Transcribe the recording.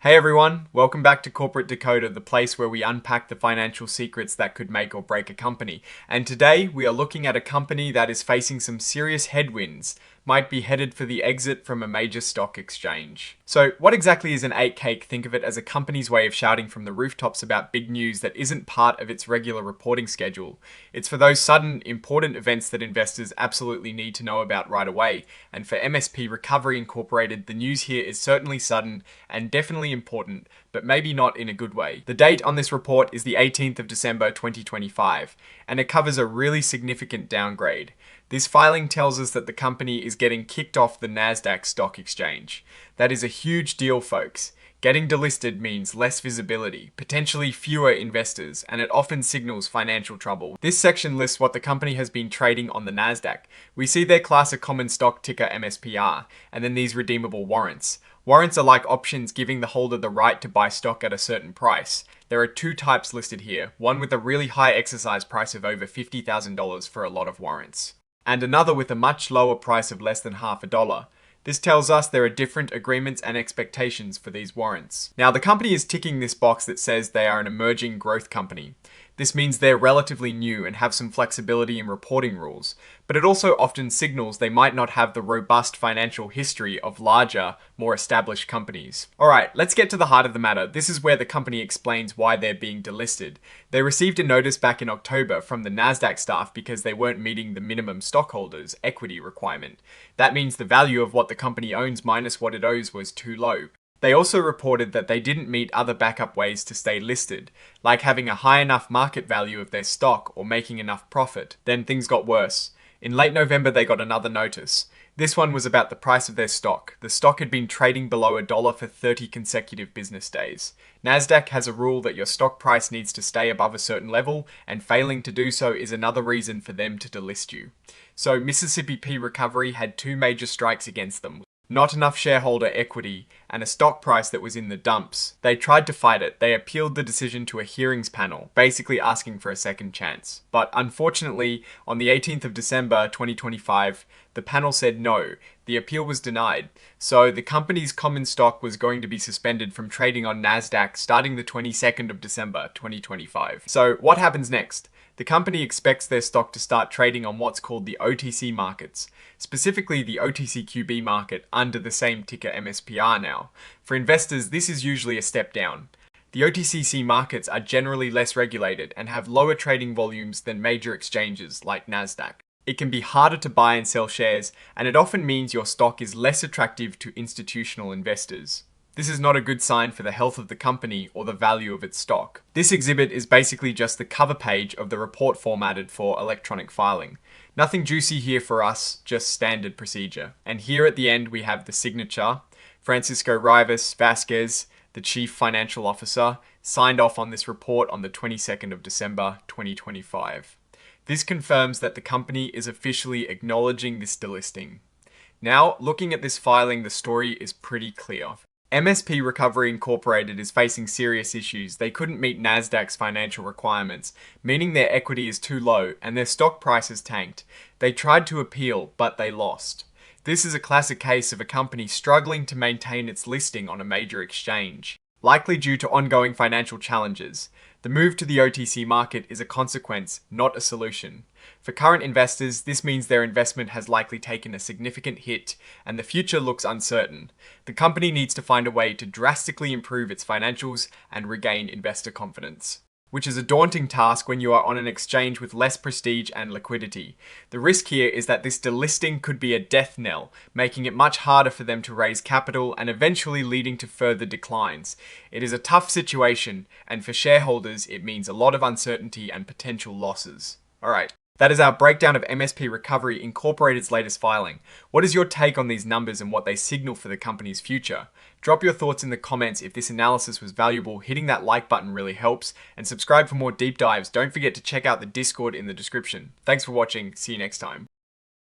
Hey everyone, welcome back to Corporate Decoder, the place where we unpack the financial secrets that could make or break a company. And today we are looking at a company that is facing some serious headwinds, might be headed for the exit from a major stock exchange. So what exactly is an 8 cake? Think of it as a company's way of shouting from the rooftops about big news that isn't part of its regular reporting schedule. It's for those sudden, important events that investors absolutely need to know about right away. And for MSP Recovery Incorporated, the news here is certainly sudden and definitely important, but maybe not in a good way. The date on this report is the 18th of December 2025, and it covers a really significant downgrade. This filing tells us that the company is getting kicked off the Nasdaq stock exchange. That is a huge deal, folks. Getting delisted means less visibility, potentially fewer investors, and it often signals financial trouble. This section lists what the company has been trading on the Nasdaq. We see their class of common stock ticker MSPR, and then these redeemable warrants. Warrants are like options giving the holder the right to buy stock at a certain price. There are two types listed here, one with a really high exercise price of over $50,000 for a lot of warrants, and another with a much lower price of less than $1. This tells us there are different agreements and expectations for these warrants. Now, the company is ticking this box that says they are an emerging growth company. This means they're relatively new and have some flexibility in reporting rules, but it also often signals they might not have the robust financial history of larger, more established companies. Alright, let's get to the heart of the matter. This is where the company explains why they're being delisted. They received a notice back in October from the Nasdaq staff because they weren't meeting the minimum stockholders' equity requirement. That means the value of what the company owns minus what it owes was too low. They also reported that they didn't meet other backup ways to stay listed, like having a high enough market value of their stock or making enough profit. Then things got worse. In late November, they got another notice. This one was about the price of their stock. The stock had been trading below $1 for 30 consecutive business days. Nasdaq has a rule that your stock price needs to stay above a certain level, and failing to do so is another reason for them to delist you. So MSP Recovery had two major strikes against them. Not enough shareholder equity, and a stock price that was in the dumps. They tried to fight it. They appealed the decision to a hearings panel, basically asking for a second chance. But unfortunately, on the 18th of December 2025, the panel said no. The appeal was denied. So the company's common stock was going to be suspended from trading on Nasdaq starting the 22nd of December 2025. So what happens next? The company expects their stock to start trading on what's called the OTC markets, specifically the OTCQB market under the same ticker MSPR now. For investors, this is usually a step down. The OTCC markets are generally less regulated and have lower trading volumes than major exchanges like Nasdaq. It can be harder to buy and sell shares, and it often means your stock is less attractive to institutional investors. This is not a good sign for the health of the company or the value of its stock. This exhibit is basically just the cover page of the report formatted for electronic filing. Nothing juicy here for us, just standard procedure. And here at the end we have the signature. Francisco Rivas Vasquez, the Chief Financial Officer, signed off on this report on the 22nd of December 2025. This confirms that the company is officially acknowledging this delisting. Now, looking at this filing, the story is pretty clear. MSP Recovery Incorporated is facing serious issues. They couldn't meet Nasdaq's financial requirements, meaning their equity is too low and their stock price has tanked. They tried to appeal, but they lost. This is a classic case of a company struggling to maintain its listing on a major exchange, likely due to ongoing financial challenges. The move to the OTC market is a consequence, not a solution. For current investors, this means their investment has likely taken a significant hit and the future looks uncertain. The company needs to find a way to drastically improve its financials and regain investor confidence, which is a daunting task when you are on an exchange with less prestige and liquidity. The risk here is that this delisting could be a death knell, making it much harder for them to raise capital and eventually leading to further declines. It is a tough situation, and for shareholders, it means a lot of uncertainty and potential losses. Alright, that is our breakdown of MSP Recovery Incorporated's latest filing. What is your take on these numbers and what they signal for the company's future? Drop your thoughts in the comments if this analysis was valuable. Hitting that like button really helps, and subscribe for more deep dives. Don't forget to check out the Discord in the description. Thanks for watching. See you next time.